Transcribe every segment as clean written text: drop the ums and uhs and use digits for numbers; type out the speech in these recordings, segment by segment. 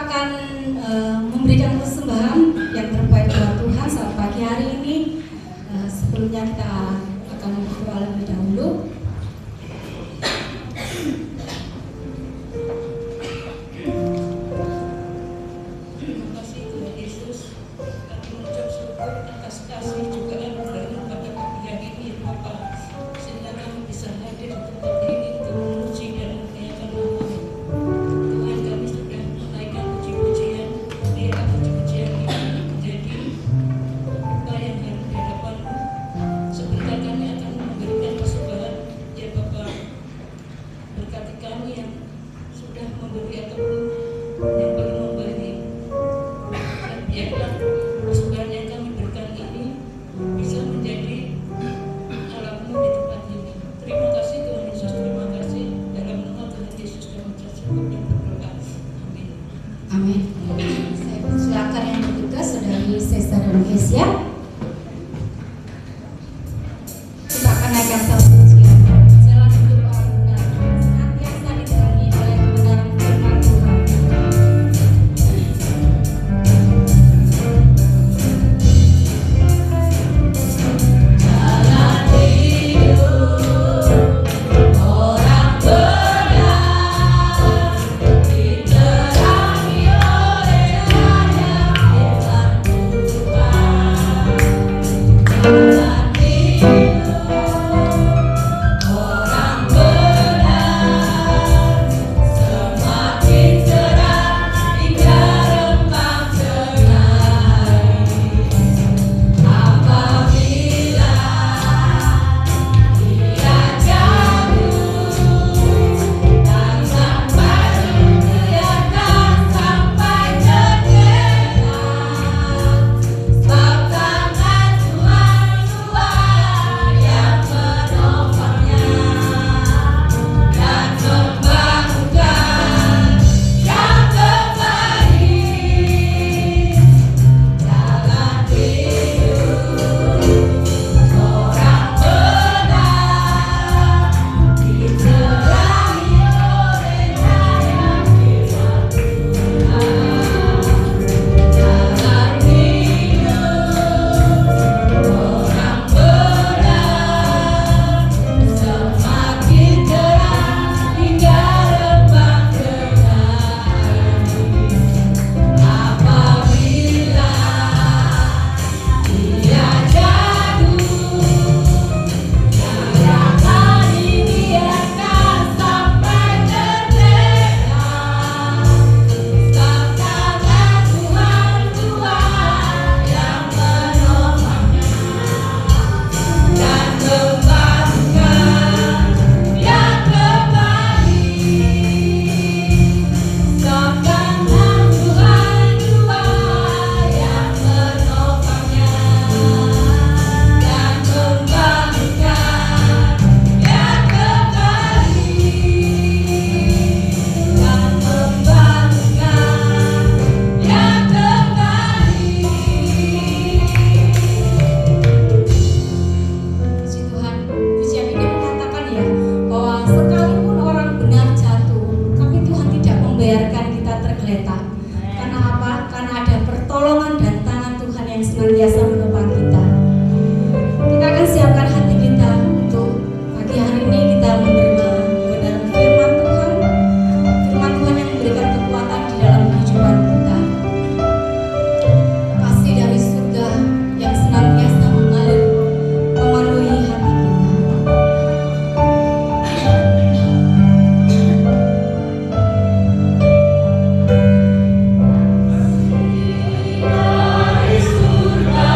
akan memberikan persembahan yang terbaik buat Tuhan saat pagi hari ini. Sebelumnya kita akan berdoa lebih dahulu. Terima kasih Tuhan Yesus, kami mengucap syukur atas kasih juga anugerah pada pagi hari ini Bapak, sehingga kami bisa hadir di tempat ini untuk memuji dan memuliakan nama-Mu. Tuhan, kami sudah menaikkan puji-pujian, biarlah puji-pujian ini menjadi doa yang harus di hadapan-Mu. Sebentar kami akan memberikan persembahan, ya Bapak, berkati kami yang sudah memberi ataupun yang belum memberi. Dan biarlah persembahan yang kami berikan ini bisa menjadi alam-Mu di tempat ini. Terima kasih Tuhan Yesus, terima kasih. Dalam nama Tuhan Yesus kami mengucap syukur dan berdoa. Amin. Amin. Saya persilakan yang bertugas Saudari Sesta dan Kesia. Kita akan naikkan satu pujian. Jalan hidup orang benar, senantiasa diterangi oleh kebenaran firman Tuhan. Jalan hidup orang benar diterangi oleh cahaya firman Tuhan. Jalan hidup orang benar semakin cerah hingga rembang ternari. Apabila ia jatuh dan sampai dibiarkan sampai terjebak, sebab tangan Tuhan Tuhan yang menopangnya dan membangunkan yang kembali. Jalan hidup orang benar diterangi oleh cahaya firman Tuhan. Jalan hidup orang benar semakin terang hingga rembang ternari. Apabila ia jatuh, jangan dibiarkan sampai terlena, sebab tangan Tuhan Tuhan yang menopangnya dan membangunkan yang kembali. Sebab tangan Tuhan Tuhan yang menopangnya dan membangunkan yang kembali. Dan membangunkan yang kembali. Puji Tuhan, pujian ini mengatakan ya bahwa sekalipun orang benar jatuh, tapi Tuhan tidak membiarkan kita tergeletak. Karena apa? Karena ada pertolongan dan tangan Tuhan yang senantiasa menopang kita. Kita akan siapkan hati kita untuk pagi hari ini kita menerima kebenaran firman Tuhan. Firman Tuhan yang memberikan kekuatan di dalam kehidupan kita. Kasih dari surga yang senantiasa mengalir memenuhi hati kita. Dari surga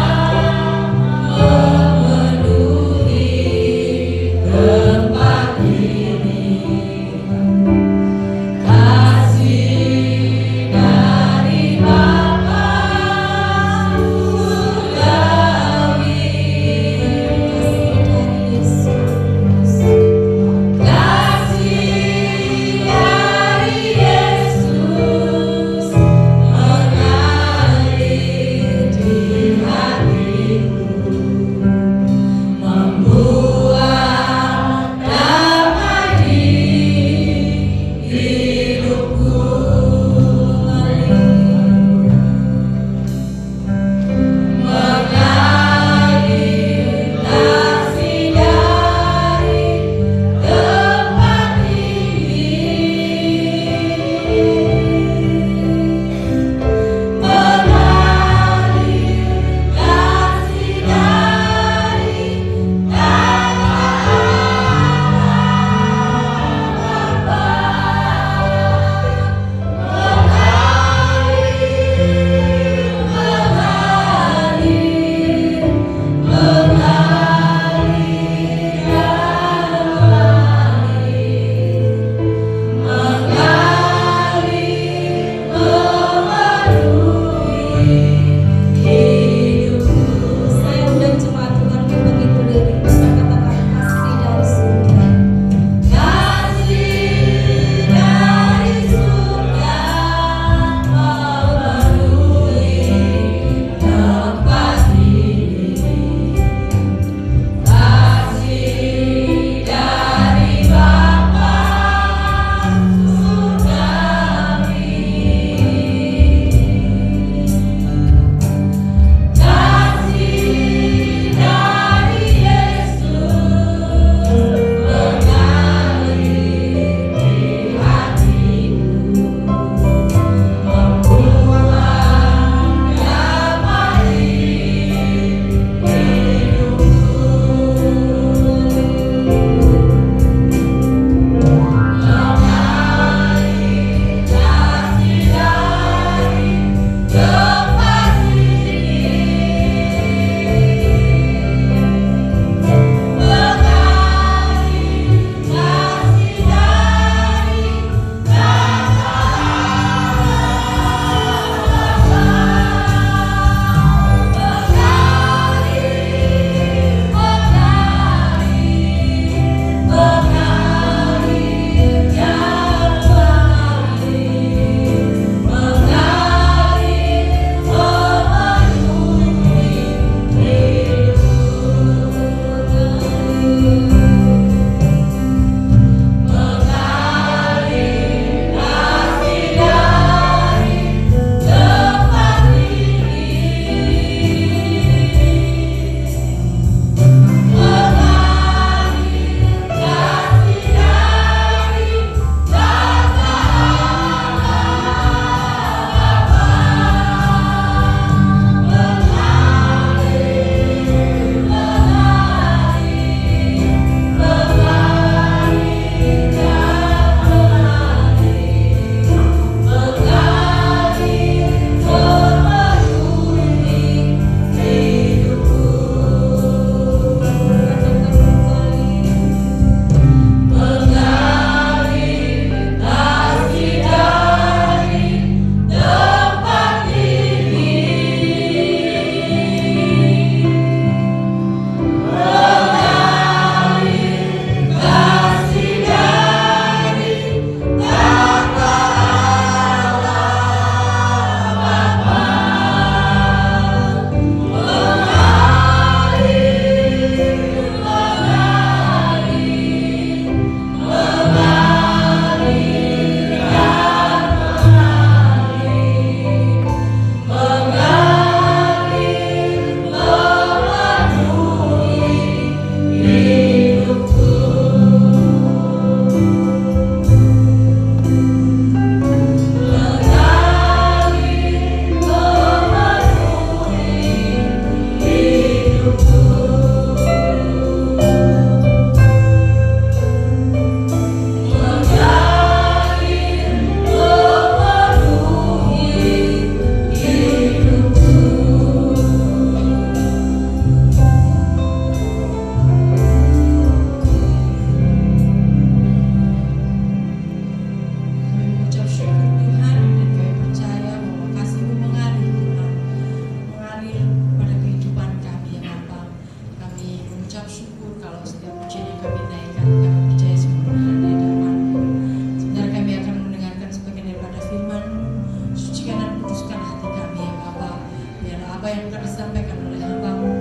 yang akan disampaikan oleh hamba-Mu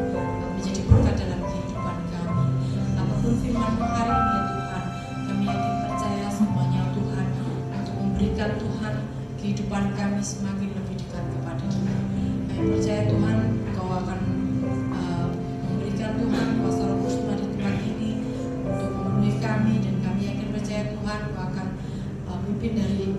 menjadi berkat dalam kehidupan kami. Apapun firman-Mu hari ini ya Tuhan, kami yakin percaya semuanya Tuhan untuk memberikan Tuhan kehidupan kami semakin lebih dekat kepada-Mu. Kami percaya Tuhan Engkau akan memberikan Tuhan kuasa Roh Kudus di tempat ini untuk memenuhi kami, dan kami yakin percaya Tuhan Engkau akan pimpin dari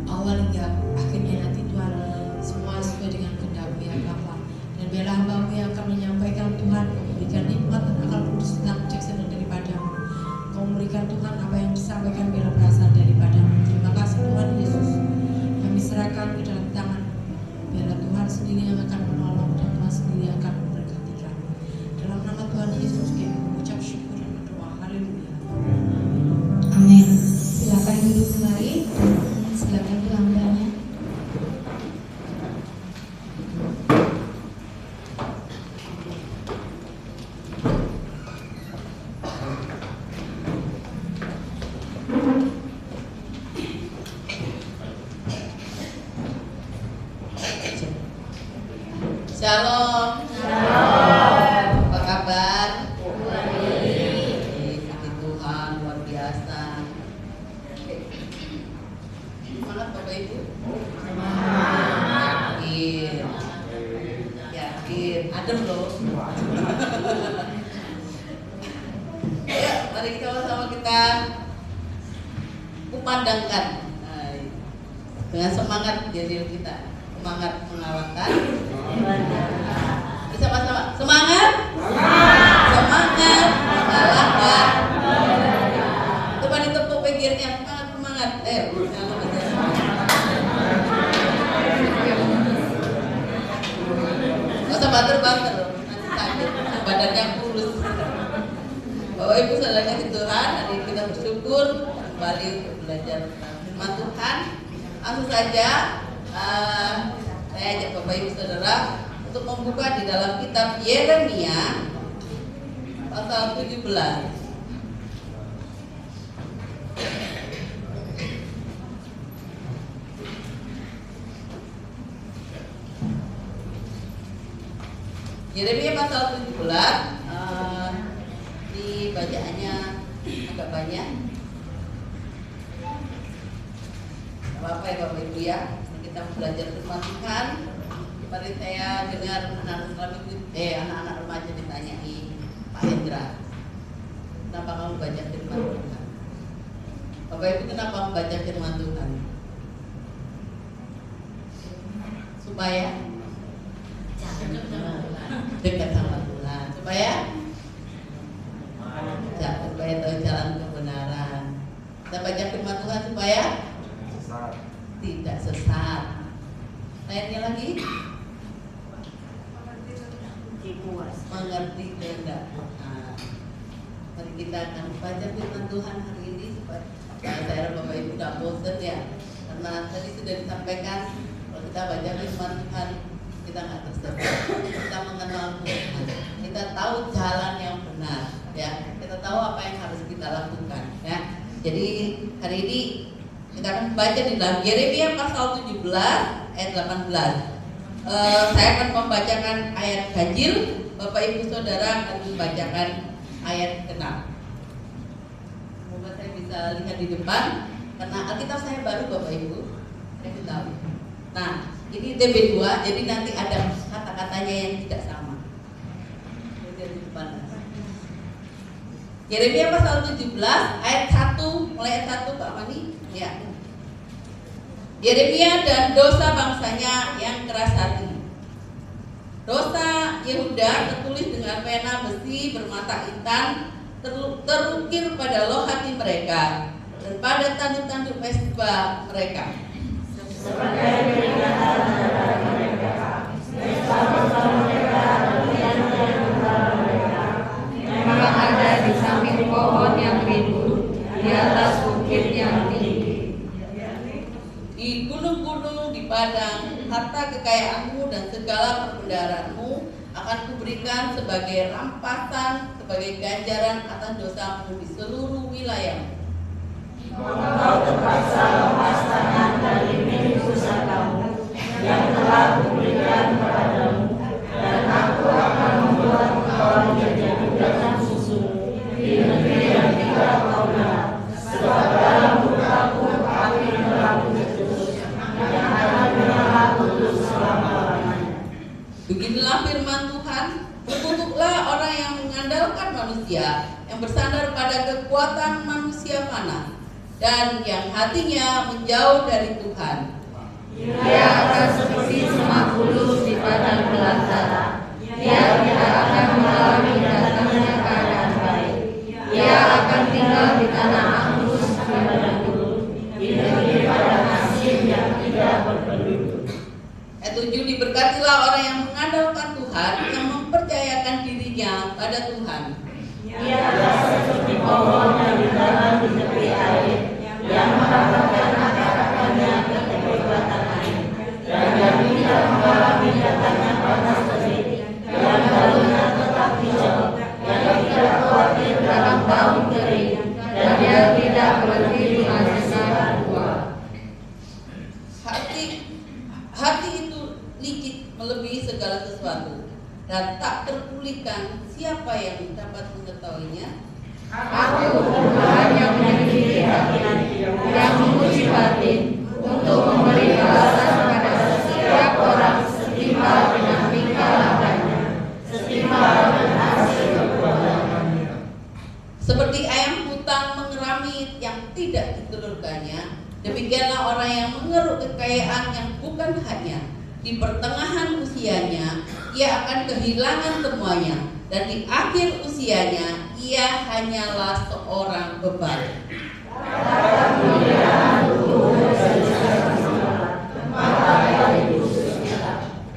awal hingga akhirnya nanti Tuhan, semua sesuai dengan kehendak-Mu ya Bapa. Dan biarlah hamba-Mu yang akan menyampaikan Tuhan, memberikan nikmat dan akal kudus tentang bijaksana daripada-Mu. Kau memberikan Tuhan apa yang disampaikan biarlah berasal daripada-Mu. Terima kasih Tuhan Yesus, kami serahkan ke dalam tangan. Biarlah Tuhan sendiri yang akan menolong dan Tuhan sendiri yang akan memberkati kami. Dalam nama Tuhan Yesus kami mengucap syukur dan berdoa. Haleluya. Amin. Silakan duduk kembali. Silakan pelanggannya. Shalom. Shalom. Apa kabar? Puji Tuhan, luar biasa. Semangat Bapak Ibu? Yakin. Yakin. Adem loh. Ayo, mari kita sama-sama kita kumandangkan dengan semangat di diri kita. Semangat mengalahkan. Bersama-sama. Semangat. Semangat mengalahkan. Coba ditepuk pinggirnya. Semangat. Ayo. Gak usah bater-bater. Nanti sakit. Badannya kurus. Bapak Ibu saudara kasih Tuhan, hari ini kita bersyukur kembali untuk belajar firman Tuhan. Langsung saja saya ajak Bapak Ibu Saudara untuk membuka di dalam kitab Yeremia pasal 17. Yeremia pasal 17, di bacaannya agak banyak. Apa ya Bapak Ibu ya? Kita belajar firman Tuhan. Kemarin saya dengar anak-anak remaja ditanyai Pak Hendra, kenapa kamu baca firman Tuhan? Bapak Ibu, kenapa membaca firman Tuhan? Supaya dekat sama Tuhan. Supaya tahu jalan kebenaran. Kita baca firman Tuhan supaya tidak sesat. Lainnya lagi mengerti kehendak Tuhan. Mari kita akan baca firman Tuhan hari ini supaya saya harap Bapak Ibu tidak bosan ya, karena tadi sudah disampaikan kalau kita baca firman Tuhan kita nggak tersesat, kita mengenal Tuhan, kita tahu jalan yang benar ya, kita tahu apa yang harus kita lakukan ya. Jadi hari ini kita akan baca di dalam Yeremia pasal 17 ayat 18. Saya akan membacakan ayat ganjil, Bapak Ibu Saudara akan membacakan ayat genap. Semoga saya bisa lihat di depan, karena Alkitab saya baru Bapak Ibu, saya tahu. Nah, ini DB2, jadi nanti ada kata-katanya yang tidak sama. Di depan. Yeremia pasal 17 ayat 1, mulai ayat 1 Pak Mani. Ya. Yeremia dan dosa bangsanya yang keras hati. Dosa Yehuda tertulis dengan pena besi bermata intan, terukir pada loh hati mereka dan pada tanduk-tanduk mesbah mereka. Sebagai peringatan terhadap mereka, mesbah mereka dan tiang-tiang mereka memang ada di samping pohon yang rimbun, di atas bukit yang tinggi. Di gunung-gunung, di padang, harta kekayaanmu dan segala perbendaharaan-mu akan kuberikan sebagai rampasan, sebagai ganjaran atas dosamu di seluruh wilayah. Engkau terpaksa lepas tangan dari milik pusakamu yang telah kuberikan kepadamu Beginilah firman Tuhan, terkutuklah orang yang mengandalkan manusia, yang bersandar pada kekuatan manusia fana, dan yang hatinya menjauh dari Tuhan. Ia akan seperti semak bulus di padang belantara. Ia tidak akan mengalami datangnya keadaan baik. Ia akan tinggal di tanah angus di padang gurun, di negeri padang asin yang tidak berpenduduk. Ayat 7, diberkatilah orang yang mengandalkan Tuhan, yang mempercayakan dirinya pada Tuhan. Ia adalah seperti pohon yang ditanam di tepi air, yang merapatkan akar-akarnya ke tepi batang air, dan yang tidak mengalami datangnya panas terik, yang daunnya tetap hijau, yang tidak khawatir dalam tahun kering, dan yang tidak berhenti menghasilkan buah. Hati itu licik melebihi segala sesuatu, dan tak terpulihkan. Siapa yang dapat mengetahuinya? Aku Tuhan yang menyelidiki hati, yang menguji batin, untuk memberi balasan pada setiap orang setimpal dengan tingkah lakunya, setimpal dengan hasil perbuatannya. Seperti ayam hutan mengerami yang tidak ditelurkannya, demikianlah orang yang mengeruk kekayaan yang bukan haknya. Di pertengahan usianya, ia akan kehilangan semuanya, dan di akhir usianya, ia hanyalah seorang beban.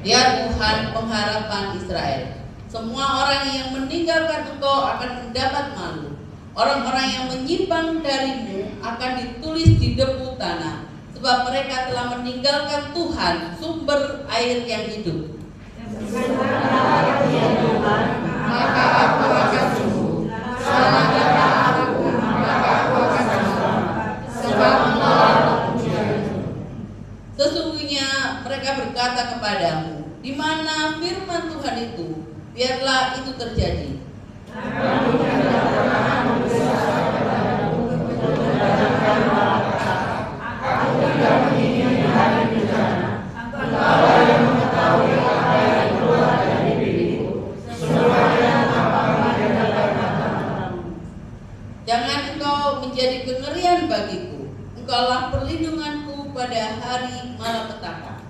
Dia Tuhan pengharapan Israel. Semua orang yang meninggalkan engkau akan mendapat malu. Orang-orang yang menyimpang darimu akan ditulis di debu tanah, sebab mereka telah meninggalkan Tuhan, sumber air yang hidup. Maka aku akan sembuh. Selamatkanlah aku, maka aku akan selamat. Sebab engkau adalah pujianku. Sesungguhnya mereka berkata kepadamu, di mana firman Tuhan itu? Biarlah itu terjadi. Jangan engkau menjadi kengerian bagiku. Engkaulah perlindunganku pada hari malapetaka.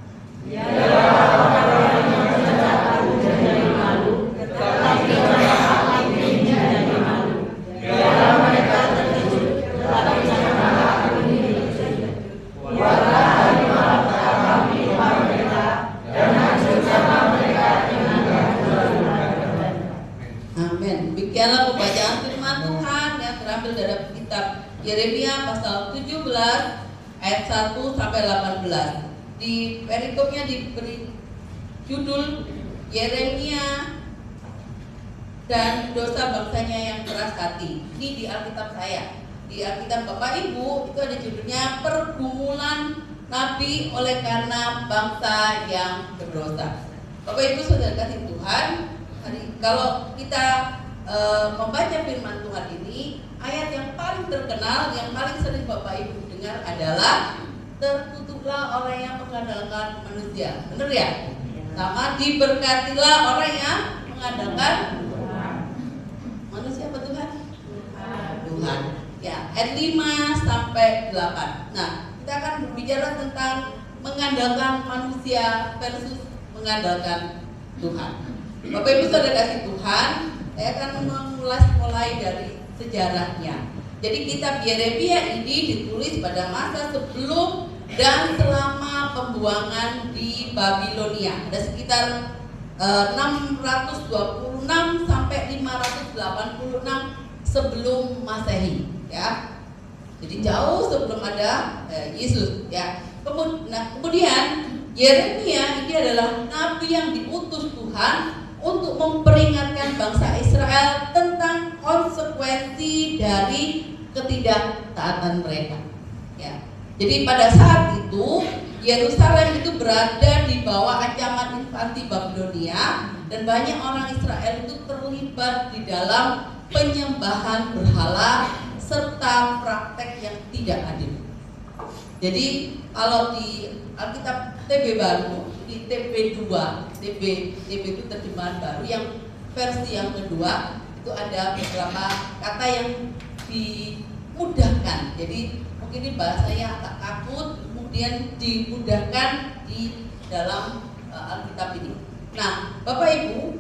Amin. Demikianlah pembacaan firman Tuhan yang terambil dari kitab Yeremia pasal 17 ayat 1 sampai 18. Di perikopnya diberi judul Yeremia dan dosa bangsanya yang keras hati. Ini di Alkitab saya. Di Alkitab Bapak Ibu itu ada judulnya Pergumulan Nabi oleh karena bangsa yang berdosa. Bapak Ibu saudara kasih Tuhan, kalau kita membaca firman Tuhan ini, ayat yang paling terkenal, yang paling sering Bapak Ibu dengar adalah terkutuklah orang yang mengandalkan manusia. Benar ya? Sama diberkatilah orang yang mengandalkan manusia. Apa Tuhan? Tuhan. Ya, ayat 5 sampai 8. Nah, kita akan berbicara tentang mengandalkan manusia versus mengandalkan Tuhan. Bapak Ibu saudara kasih Tuhan, saya akan mulai dari sejarahnya. Jadi kitab Yeremia ini ditulis pada masa sebelum dan selama pembuangan di Babilonia. Ada sekitar 626 sampai 586 sebelum Masehi, ya. Jadi jauh sebelum ada Yesus, ya. Kemudian Yeremia ini adalah nabi yang diutus Tuhan untuk memperingatkan bangsa Israel tentang konsekuensi dari ketidaktaatan mereka. Ya. Jadi pada saat itu Yerusalem itu berada di bawah ancaman invasi Babilonia dan banyak orang Israel itu terlibat di dalam penyembahan berhala serta praktek yang tidak adil. Jadi kalau di Alkitab TB baru, di TB2, TB itu terjemahan baru yang versi yang kedua itu ada beberapa kata yang dimudahkan. Jadi mungkin ini bahasanya agak takut, kemudian dimudahkan di dalam Alkitab ini. Nah, Bapak Ibu,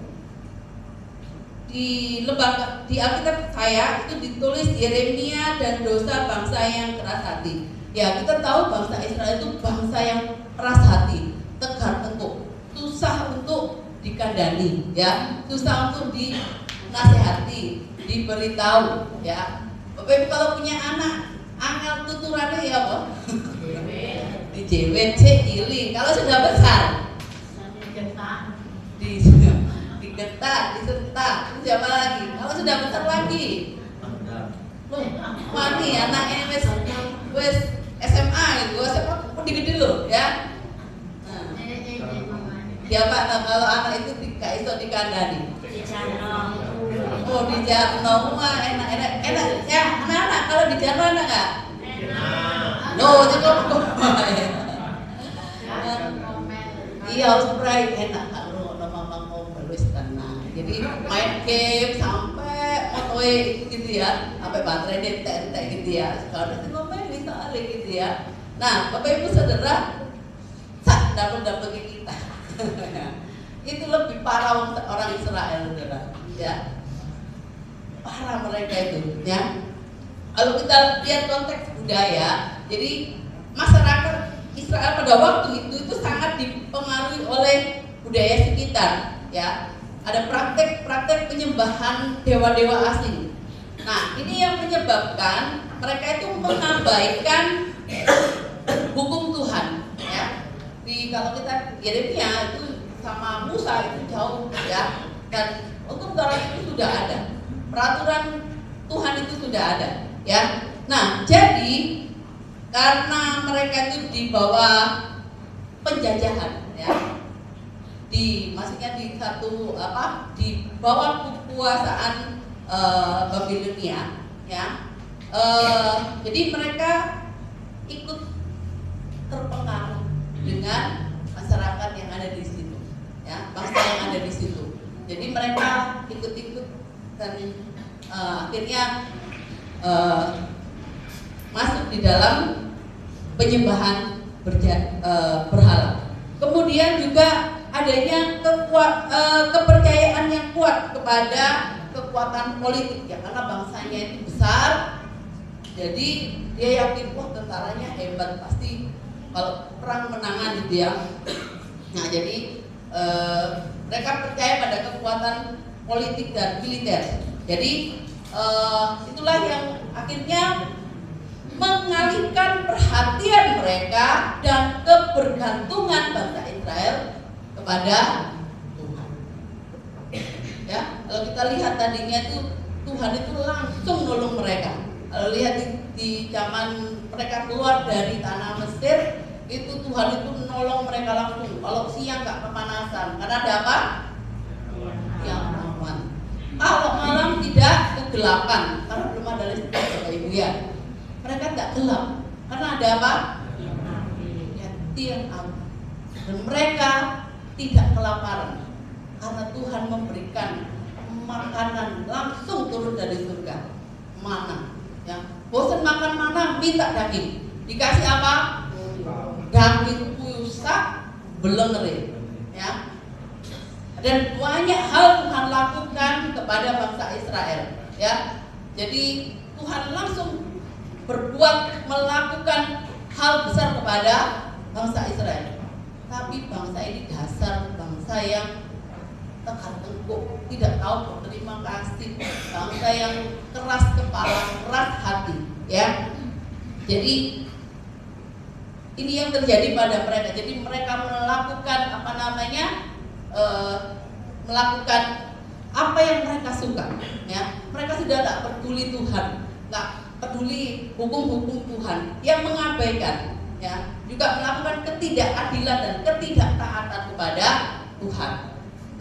di Alkitab saya itu ditulis Yeremia dan dosa bangsa yang keras hati. Ya, kita tahu bangsa Israel itu bangsa yang keras hati, tegar tengkuk, susah untuk dikandani, ya, susah untuk dinasehati, diberitahu, ya. Bapak Ibu kalau punya anak, angel tuturannya ya apa? Di jewet, iling. Kalau sudah besar, digetak, disentak. Terus siapa lagi? Kalau sudah besar lagi, loh, mani anaknya wes SMA gitu, SMA gede-gede loh, ya. Nah, ya Pak, nah, kalau anak itu gak iso dikandani. Oh, di Jarno mah enak ya, anak-anak kalau di Jarno enak nggak? Loh, cukup. Iya, spray enak kalau mama mau berwis tenang. Jadi main game sampai motoe gitu ya, sampai baterai detek gitu ya. Sekarang itu ngomel soalnya gitu ya. Nah, Bapak Ibu Saudara, dapet kita. Itu lebih parah orang Israel, saudara. Ya, parah mereka itu. Ya, kalau kita lihat konteks budaya, jadi masyarakat Israel pada waktu itu sangat dipengaruhi oleh budaya sekitar. Ya, ada praktek penyembahan dewa-dewa asing. Nah, ini yang menyebabkan mereka itu mengabaikan hukum Tuhan. Ya, kalau kita Yeremia itu sama Musa itu jauh, ya, dan hukum Taurat itu sudah ada, peraturan Tuhan itu sudah ada, ya. Nah, jadi karena mereka itu di bawah penjajahan, ya, maksudnya di bawah kekuasaan Babilonia, ya. Jadi mereka ikut terpengaruh dengan masyarakat yang ada di situ, ya, bangsa yang ada di situ. Jadi mereka ikut-ikut dan akhirnya masuk di dalam penyembahan berhala. Kemudian juga adanya kepercayaan yang kuat kepada kekuatan politik, ya, karena bangsanya itu besar. Jadi dia yakin, wah, tentaranya hebat, pasti kalau perang menangan gitu ya. Nah, jadi mereka percaya pada kekuatan politik dan militer. Jadi itulah yang akhirnya mengalihkan perhatian mereka dan kebergantungan bangsa Israel kepada Tuhan. Ya, kalau kita lihat tadinya itu Tuhan itu langsung nolong mereka. Kalau lihat di zaman mereka keluar dari tanah Mesir, itu Tuhan itu nolong mereka langsung. Kalau siang nggak kepanasan, karena ada apa? Yang aman. Kalau malam tidak kegelapan, karena belum ada listrik, Bapak Ibu, ya. Mereka tidak gelap, karena ada apa? Ya, tiang api. Dan mereka tidak kelaparan, karena Tuhan memberikan makanan langsung turun dari surga, mana? Ya, bosan makan mana? Minta daging. Dikasih apa? Daging pusak belengere, ya. Dan banyak hal Tuhan lakukan kepada bangsa Israel, ya. Jadi Tuhan langsung melakukan hal besar kepada bangsa Israel. Tapi bangsa ini dasar bangsa yang tegar tengkuk, tidak tahu berterima kasih, bangsa yang keras kepala, keras hati, ya. Jadi ini yang terjadi pada mereka. Jadi mereka melakukan melakukan apa yang mereka suka, ya. Mereka sudah tidak peduli Tuhan, nggak peduli hukum-hukum Tuhan, yang mengabaikan, ya. Juga melakukan ketidakadilan dan ketidaktaatan kepada Tuhan.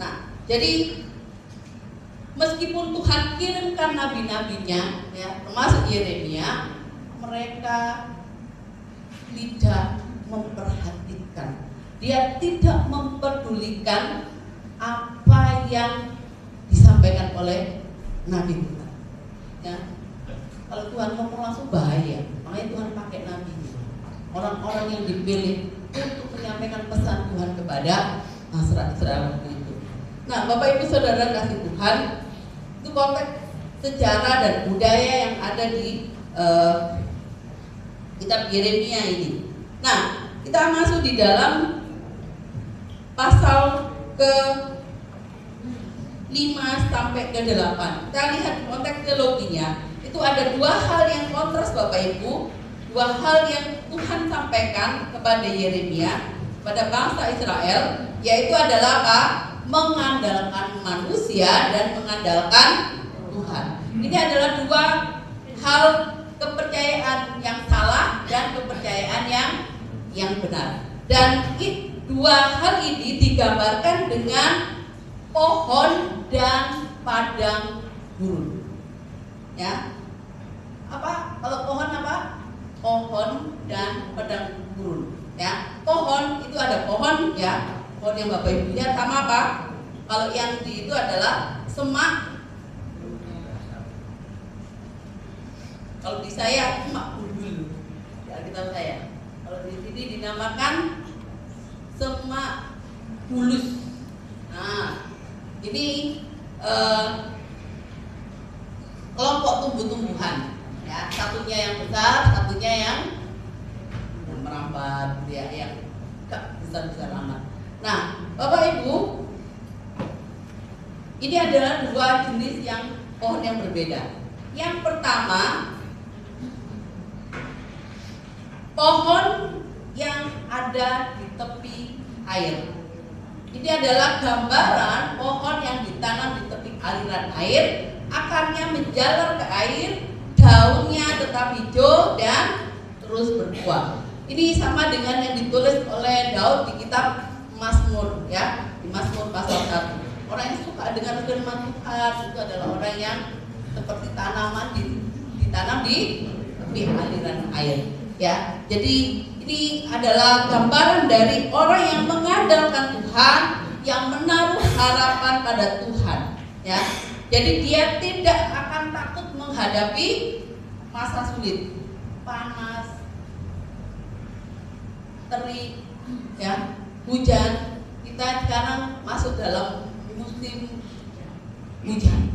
Nah, jadi meskipun Tuhan kirimkan nabi-nabinya, ya, termasuk Yeremia, mereka tidak memperhatikan, dia tidak mempedulikan apa yang disampaikan oleh Nabi Tuhan. Ya, kalau Tuhan ngomong langsung bahaya, makanya Tuhan pakai Nabi, orang-orang yang dipilih untuk menyampaikan pesan Tuhan kepada masyarakat waktu itu. Nah, Bapak Ibu Saudara kasih Tuhan, itu konteks sejarah dan budaya yang ada di kitab Yeremia ini. Nah, kita masuk di dalam pasal ke 5 sampai ke 8. Kita lihat konteks teologinya. Itu ada dua hal yang kontras Bapak Ibu, dua hal yang Tuhan sampaikan kepada Yeremia, pada bangsa Israel, yaitu adalah apa? Mengandalkan manusia dan mengandalkan Tuhan. Ini adalah dua hal kepercayaan yang salah dan kepercayaan yang benar. Dan dua hal ini digambarkan dengan pohon dan padang gurun. Ya. Apa? Kalau pohon apa? Pohon dan padang gurun. Ya. Pohon itu ada pohon ya. Pohon yang Bapak Ibu lihat sama apa? Kalau yang di itu adalah semak. Kalau di saya semak bulbul. Ya, kita saya. Kalau di sini dinamakan semak bulus. Nah, ini kelompok tumbuh-tumbuhan. Ya, satunya yang besar, satunya yang merambat, ya, yang gak besar-besar amat. Nah, Bapak Ibu, ini adalah dua jenis yang pohon yang berbeda. Yang pertama, pohon yang ada di tepi air. Ini adalah gambaran pohon yang ditanam di tepi aliran air, akarnya menjalar ke air, daunnya tetap hijau dan terus berbuah. Ini sama dengan yang ditulis oleh Daud di kitab Mazmur, ya, di Mazmur pasal 1. Orang yang suka dengan firman Tuhan itu adalah orang yang seperti tanaman ditanam di tepi aliran air, ya. Jadi ini adalah gambaran dari orang yang mengandalkan Tuhan, yang menaruh harapan pada Tuhan, ya. Jadi dia tidak akan takut menghadapi masa sulit, panas, terik, ya, hujan. Kita sekarang masuk dalam musim hujan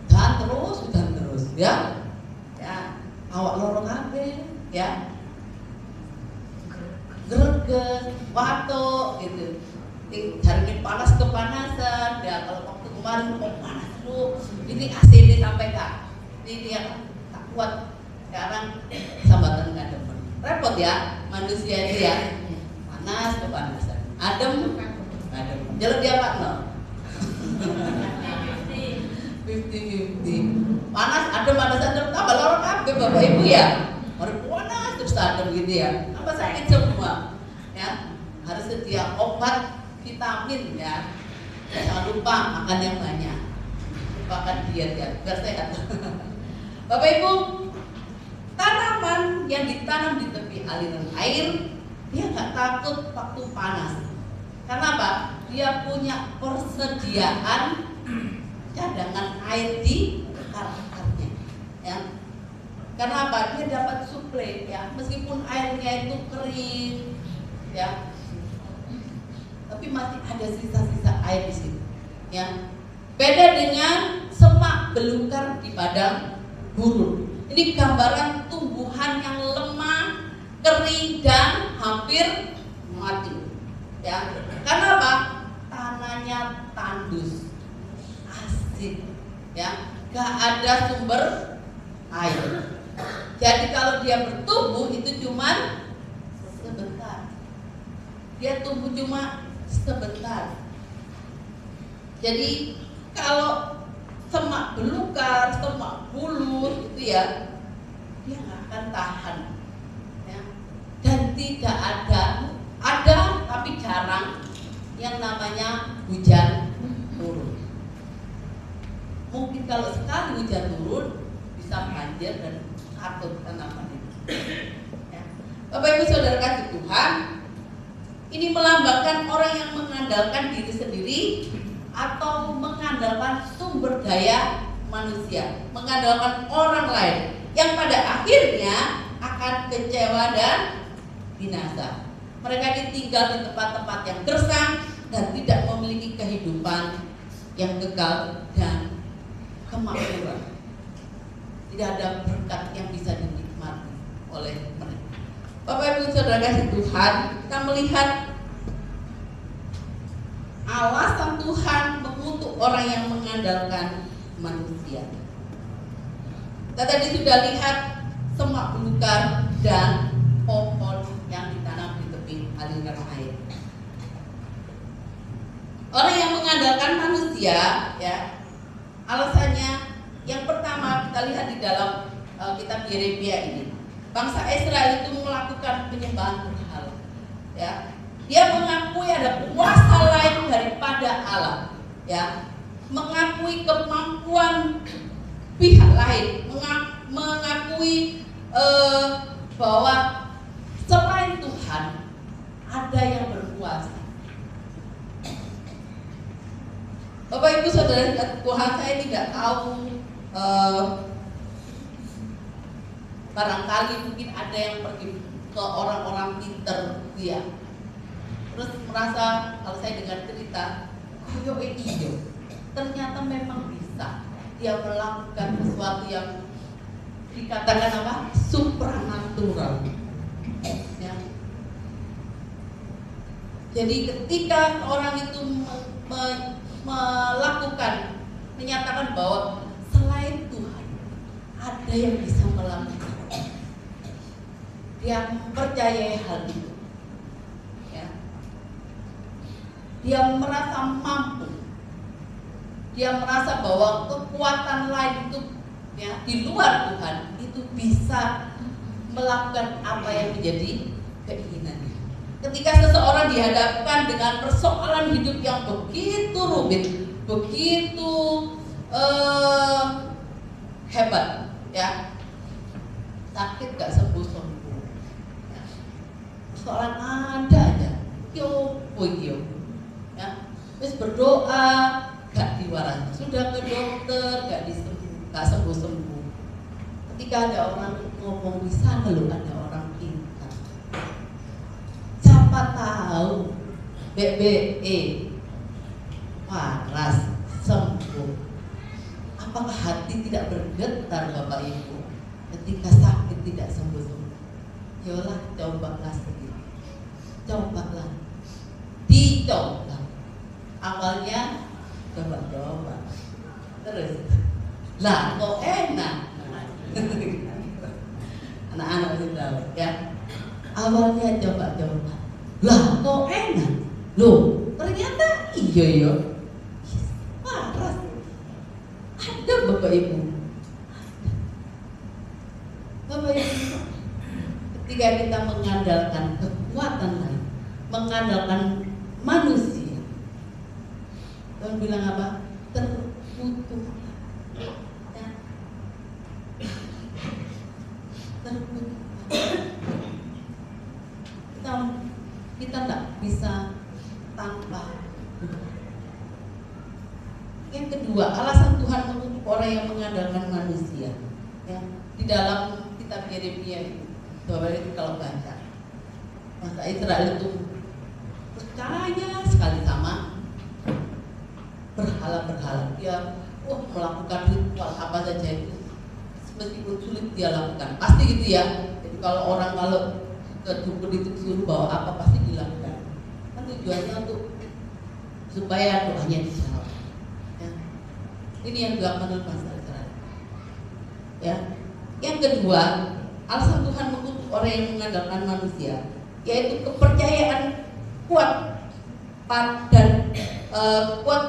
dan terus, ya, awak lorong kabeh, ya, greges, watuk, gitu. Cari panas kepanasan, ya. Kalau waktu kemarin kok panas lu, ini AC ini sampai ini dia tak kuat. Sekarang sambatan nggak demen, repot ya manusia itu ya, panas kepanasan, adem, jalan dia Pak no. 50-50, panas, adem, tambah lorong kabeh Bapak Ibu ya. Orang panas terus adem gitu ya, tambah sakit semua, ya. Harus sedia obat, vitamin, ya. Jangan lupa makan yang banyak, lupakan diet ya, biar sehat. Bapak Ibu, tanaman yang ditanam di tepi aliran air, dia nggak takut waktu panas. Karena apa? Dia punya persediaan cadangan air di akar-akarnya, ya. Karena apa? Dia dapat suplai, ya. Meskipun airnya itu kering, ya, tapi masih ada sisa-sisa air di situ, ya. Beda dengan semak belukar di padang gurun. Ini gambaran tumbuhan yang lemah, kering dan hampir mati, ya. Karena apa? Tanahnya tandus, asin, ya, gak ada sumber air. Jadi kalau dia bertumbuh itu cuma sebentar, dia tumbuh cuma sebentar. Jadi kalau semak belukar, semak bulus itu ya, dia nggak akan tahan, ya. Dan tidak ada tapi jarang yang namanya hujan turun. Mungkin kalau sekali hujan turun bisa banjir dan katut tanaman itu, ya. Bapak Ibu Saudara kasih Tuhan, ini melambangkan orang yang mengandalkan diri sendiri atau mengandalkan sumber daya manusia, mengandalkan orang lain yang pada akhirnya akan kecewa dan binasa. Mereka ditinggal di tempat-tempat yang gersang dan tidak memiliki kehidupan yang kekal dan kemakmuran. Tidak ada berkat yang bisa dinikmati oleh mereka. Bapak Ibu Saudara kasih Tuhan, kita melihat alasan Tuhan mengutuk orang yang mengandalkan manusia. Kita tadi sudah lihat semak belukar dan pohon yang ditanam di tepi aliran air. Orang yang mengandalkan manusia, ya, alasannya yang pertama kita lihat di dalam kitab Yeremia ini. Bangsa Israel itu melakukan penyembahan berhala, ya. Dia mengakui ada kuasa lain daripada Allah, ya. Mengakui kemampuan pihak lain, mengakui bahwa selain Tuhan ada yang berkuasa. Bapak Ibu Saudara Tuhan, saya tidak tahu, barangkali mungkin ada yang pergi ke orang-orang pinter dia, terus merasa kalau saya dengar cerita, iyo, ternyata memang bisa dia melakukan sesuatu yang dikatakan apa? Supranatural. Ya. Jadi ketika orang itu menyatakan bahwa selain Tuhan ada yang bisa melakukan, dia mempercayai hal itu, ya. Dia merasa mampu, dia merasa bahwa kekuatan lain itu, ya, di luar Tuhan itu bisa melakukan apa yang menjadi keinginannya. Ketika seseorang dihadapkan dengan persoalan hidup yang begitu rumit, begitu hebat, ya, sakit gak sembuh-sembuh, ya. Persoalan ada aja, yo, ya, terus berdoa gak diwaras, sudah ke dokter gak sembuh-sembuh. Ketika ada orang ngomong di sana loh, ada orang pintar, siapa tahu BBE waras sembuh. Apakah hati tidak bergetar Bapak Ibu ketika sakit tidak sembuh-sembuh? Yolah, cobalah sedikit, cobalah, dicoba. Awalnya coba-coba, terus lah kok enak. Anak-anak kita, ya, awalnya coba-coba, lah kok enak, loh ternyata iya, waras. Ada Bapak Ibu, Bapak Ibu, ketika kita mengandalkan kekuatan lain, mengandalkan manusia, Tuhan bilang apa? Terkutuk, ya. Terkutuk. Kita tidak bisa tanpa Tuhan. Yang kedua, alasan Tuhan mengutuk orang yang mengandalkan manusia, ya. Di dalam kitab Yeremia itu, Bapak Ibu kalau baca, bangsa Israel itu percaya sekali sama berhala-berhala. Dia melakukan ritual apa saja itu, meskipun sulit dia lakukan, pasti gitu ya. Jadi kalau ke dukun itu disuruh bawa apa, pasti dilakukan. Kan tujuannya untuk supaya doanya dijawab. Ya. Ini yang dilakukan oleh bangsa Israel. Ya. Yang kedua, alasan Tuhan mengutuk orang yang mengandalkan manusia, yaitu kepercayaan kuat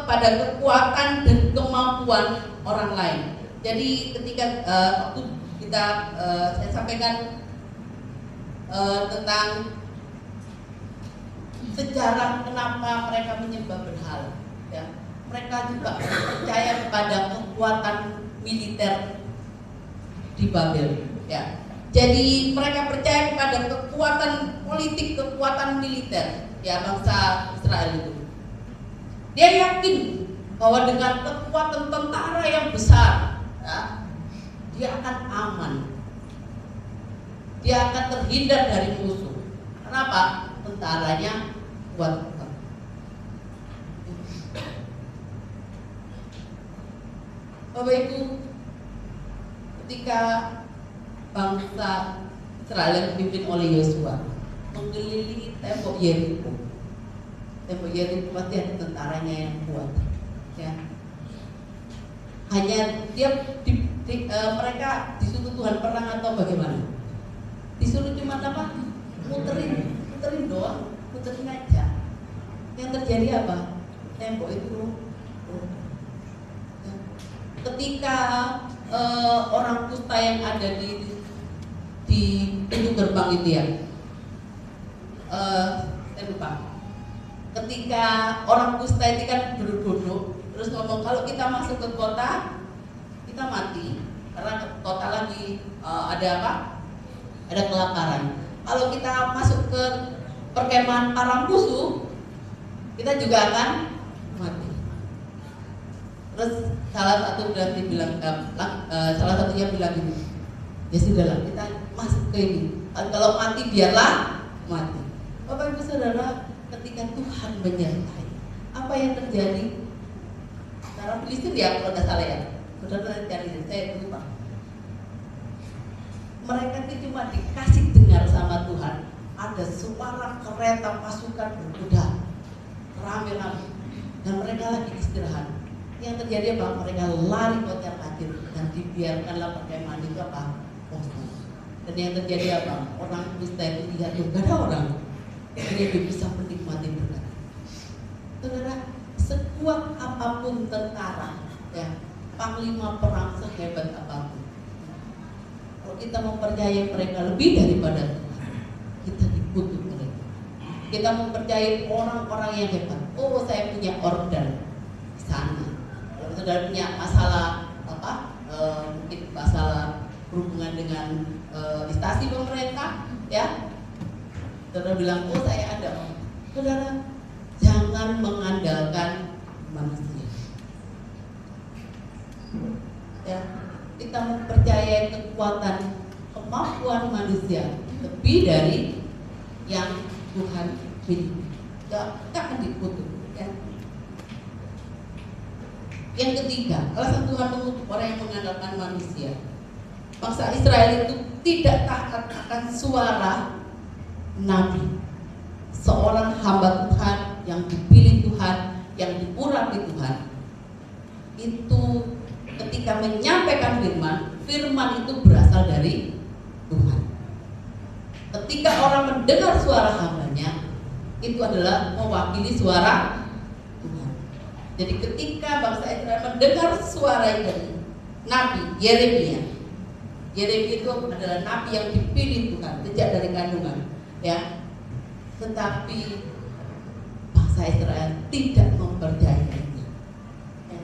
pada kekuatan dan kemampuan orang lain. Jadi ketika waktu saya sampaikan tentang sejarah kenapa mereka menyembah berhala, ya, mereka juga percaya kepada kekuatan militer di Babel, ya. Jadi mereka percaya kepada kekuatan politik, kekuatan militer ya bangsa Israel itu. Dia yakin bahwa dengan kekuatan tentara yang besar ya, dia akan aman. Dia akan terhindar dari musuh. Kenapa? Tentaranya kuat. Bapak Ibu, ketika bangsa Israel yang dipimpin oleh Yosua mengelilingi tembok Yeriko, tembok Yeriko pasti ada tentaranya yang kuat, ya. Hanya mereka disuruh Tuhan perang atau bagaimana? Disuruh cuma apa? Muterin doang, muterin aja. Yang terjadi apa? Tembok itu ketika orang kusta yang ada di pintu gerbang itu ya, saya lupa. Ketika orang kusta itu kan duduk terus ngomong kalau kita masuk ke kota kita mati karena kota lagi ada apa? Ada kelaparan. Kalau kita masuk ke perkemahan para musuh kita juga akan mati. Terus salah satunya bilang gini, ya sudahlah kita masuk ke ini. Kalau mati biarlah mati. Bapak Ibu Saudara, ketika Tuhan menyertai, apa yang terjadi? Sekarang Filistin ya kalau tidak salah ya. Saudara cari, saya lupa. Mereka itu cuma dikasih dengar sama Tuhan. Ada suara kereta pasukan berkuda rame-rame dan mereka lagi istirahat. Yang terjadi apa? Mereka lari kocar kacir dan dibiarkanlah perkemahan itu apa? Kosong. Dan yang terjadi apa? Orang kusta itu lihat tuh gak ada orang. Dia bisa menikmati berkat. Saudara, sekuat apapun tentara, ya, panglima perang sehebat apapun, kalau kita mempercayai mereka lebih daripada Tuhan, kita dikutuk mereka. Kita mempercayai orang-orang yang hebat. Oh, saya punya order di sana. Saudara punya masalah apa? Mungkin masalah berhubungan dengan instansi pemerintah, ya. Saudara bilang, oh saya ada. Saudara, jangan mengandalkan manusia. Ya, kita mempercayai kekuatan, kemampuan manusia lebih dari yang Tuhan miliki. Kita akan dikutuk. Ya. Yang ketiga, alasan Tuhan mengutuk orang yang mengandalkan manusia. Bangsa Israel itu tidak taat akan suara Nabi, seorang hamba Tuhan yang dipilih Tuhan, yang diurapi Tuhan. Itu ketika menyampaikan firman itu berasal dari Tuhan. Ketika orang mendengar suara hambanya, itu adalah mewakili suara Tuhan. Jadi ketika bangsa Israel mendengar suara dari Nabi Yeremia itu adalah nabi yang dipilih Tuhan sejak dari kandungan, ya. Tetapi bangsa Israel tidak mempercayainya. Ya.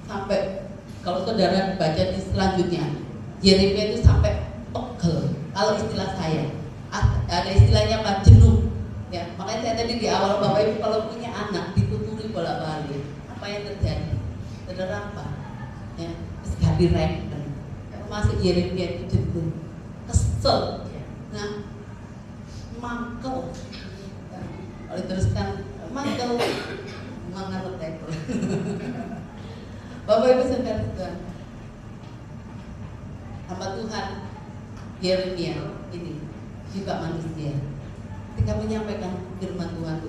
Sampai kalau saudara baca di selanjutnya, Yeremia itu sampai pegel. Kalau istilah saya, ada istilahnya apa? Jenuh. Ya, makanya saya tadi di awal Bapak Ibu kalau punya anak dituturi bolak-balik, apa yang terjadi? Saudara apa? Ya, terus gak direken. Masuk Yeremia itu jenuh, kesel, nah, mangkel. Kalau diteruskan mangkel, mangarut ekor. Bapak Ibu Saudara, hamba Tuhan Yeremia ini juga manusia. Ketika menyampaikan firman Tuhan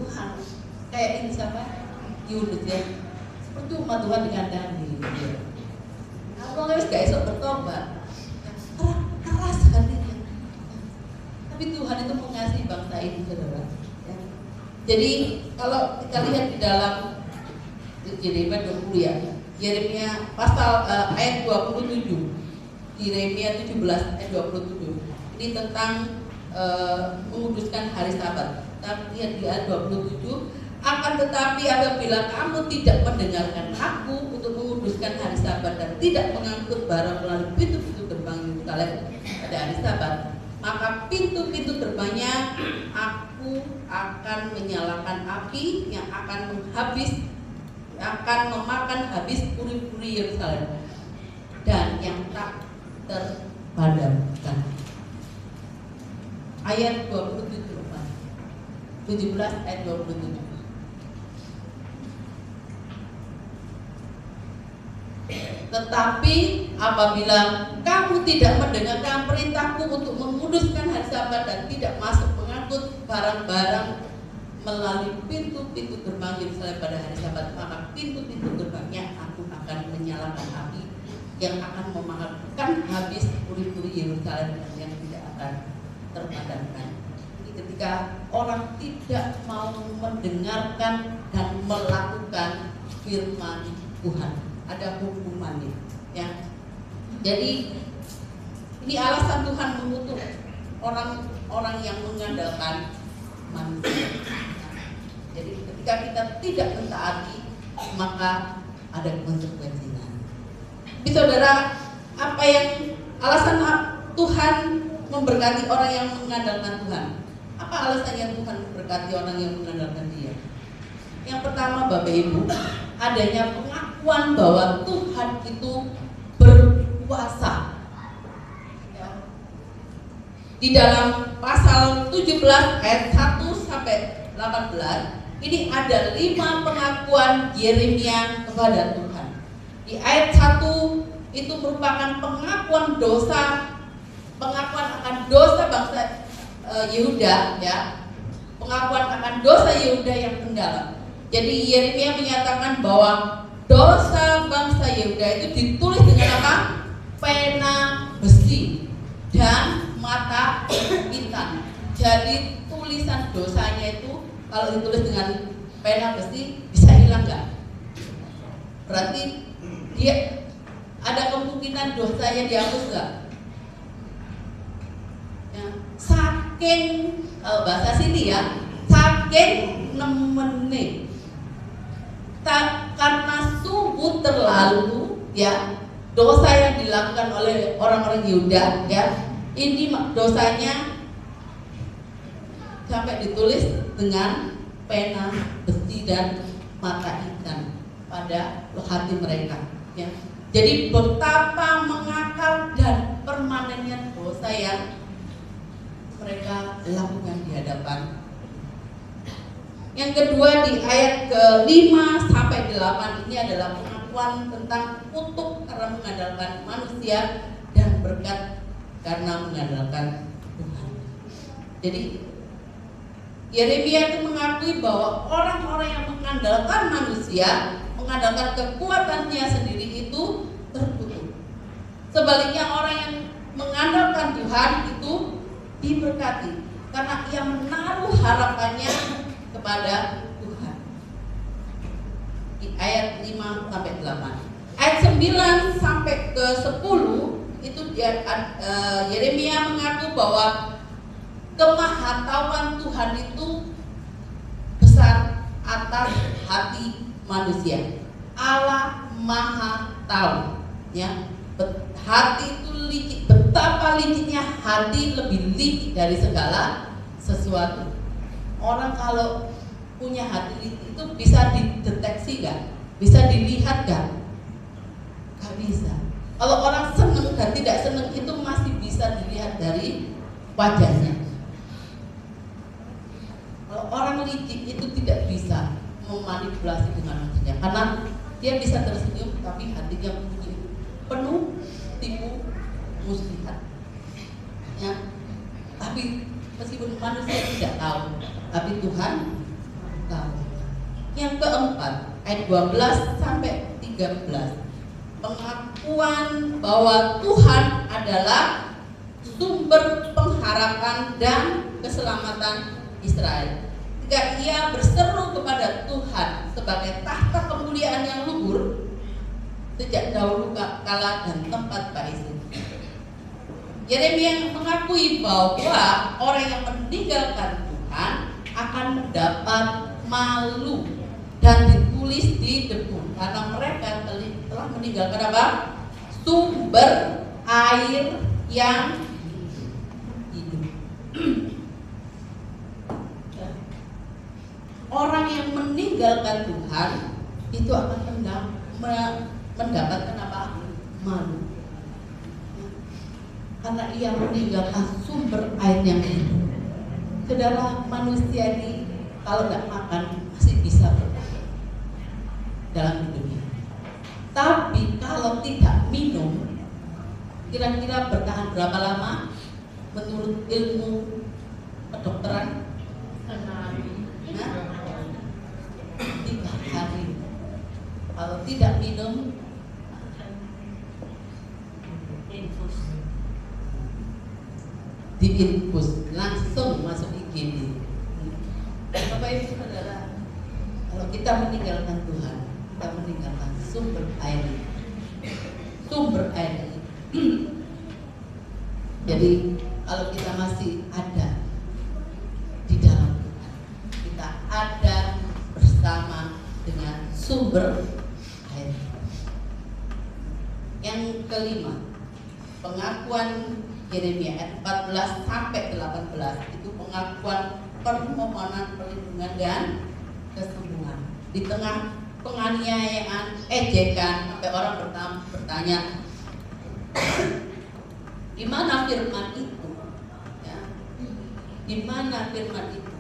kayak ini siapa? Yunus ya. Percuma Tuhan dikandani. Kalau harus gak esok bertobat, keras hatinya. Tapi Tuhan itu mengasihi bangsa ini, saudara. Ya. Jadi kalau kita lihat di dalam Yeremia 20 ya, Yeremia pasal ayat 27, Yeremia 17 ayat 27. Ini tentang menguduskan hari Sabat. Kita lihat di ayat 27. Akan tetapi apabila kamu tidak mendengarkan aku untuk menguduskan hari Sabat dan tidak mengangkut barang melalui pintu-pintu gerbang Yerusalem, pada hari Sabat, maka pintu-pintu gerbangnya aku akan menyalakan api yang akan memakan habis puri-puri Yerusalem dan yang tak terpadamkan. Ayat 17 ayat 27. Tetapi apabila kamu tidak mendengarkan perintahku untuk menguduskan hari Sabat dan tidak masuk mengangkut barang-barang melalui pintu-pintu gerbang Yerusalem pada hari Sabat, maka pintu-pintu gerbangnya aku akan menyalakan api yang akan memakan habis puri-puri Yerusalem dan yang tidak akan terpadamkan. Ini ketika orang tidak mau mendengarkan dan melakukan firman Tuhan, ada hukumannya, ya. Jadi ini alasan Tuhan mengutuk orang-orang yang mengandalkan manusia. Jadi ketika kita tidak mentaati, maka ada konsekuensinya. Tapi saudara, apa yang alasan Tuhan memberkati orang yang mengandalkan Tuhan? Apa alasannya Tuhan memberkati orang yang mengandalkan Dia? Yang pertama, Bapak Ibu, adanya pengakuan bahwa Tuhan itu berkuasa. Di dalam pasal 17 ayat 1 sampai 18, ini ada 5 pengakuan Yeremia kepada Tuhan. Di ayat 1 itu merupakan pengakuan akan dosa bangsa Yehuda, ya. Pengakuan akan dosa Yehuda yang mendalam. Jadi Yeremia menyatakan bahwa dosa bangsa Yehuda itu ditulis dengan apa? Pena besi dan mata intan. Jadi tulisan dosanya itu kalau ditulis dengan pena besi bisa hilang nggak? Berarti dia ada kemungkinan dosanya dihapus nggak? Ya, saking bahasa sini ya, saking nemene. Karena sungguh terlalu, ya, dosa yang dilakukan oleh orang-orang Yehuda, ya, ini dosanya sampai ditulis dengan pena besi dan mata ikan pada hati mereka, ya. Jadi betapa mengakal dan permanennya dosa yang mereka lakukan di hadapan. Yang kedua, di ayat ke-5 sampai 8 ini adalah pengakuan tentang kutuk karena mengandalkan manusia dan berkat karena mengandalkan Tuhan. Jadi Yeremia itu mengakui bahwa orang-orang yang mengandalkan manusia, mengandalkan kekuatannya sendiri itu terkutuk. Sebaliknya orang yang mengandalkan Tuhan itu diberkati karena ia menaruh harapannya kepada Tuhan. Di ayat 5 sampai 8. Ayat 9 sampai ke 10 itu Yeremia mengaku bahwa kemahatauan Tuhan itu besar atas hati manusia. Allah Maha tahu, ya. Hati itu licik, betapa liciknya hati, lebih licik dari segala sesuatu. Orang kalau punya hati licik itu bisa dideteksi gak? Bisa dilihat gak? Gak bisa. Kalau orang senang dan tidak senang itu masih bisa dilihat dari wajahnya. Kalau orang licik itu tidak bisa memanipulasi dengan wajahnya, karena dia bisa tersenyum tapi hatinya penuh tipu muslihat, ya. Tapi meskipun manusia tidak tahu, tapi Tuhan tahu. Yang keempat, ayat 12 sampai 13, pengakuan bahwa Tuhan adalah sumber pengharapan dan keselamatan Israel. Ketika ia berseru kepada Tuhan sebagai tahta kemuliaan yang luhur sejak dahulu kala dan tempat baitu. Yeremia mengakui bahwa orang yang meninggalkan Tuhan akan mendapat malu dan ditulis di debu karena mereka telah meninggalkan apa? Sumber air yang orang yang meninggalkan Tuhan itu akan mendapatkan apa? Malu. Karena ia meninggalkan sumber air yang hidup. Saudara, manusia ini kalau nggak makan masih bisa bertahan dalam hidupnya. Tapi kalau tidak minum, kira-kira bertahan berapa lama? Menurut ilmu kedokteran, 3 hari. Kalau tidak minum, diinfus, langsung masuk IGD. Bapak Ibu Saudara, kalau kita meninggalkan Tuhan, kita meninggalkan sumber air. Jadi kalau kita masih ada di dalam Tuhan, kita ada bersama dengan sumber air. Yang kelima, pengakuan Yeremia ayat 14 sampai 18 itu pengakuan permohonan perlindungan dan kesembuhan di tengah penganiayaan, ejekan, sampai orang bertanya di mana firman itu? Ya, di mana firman itu?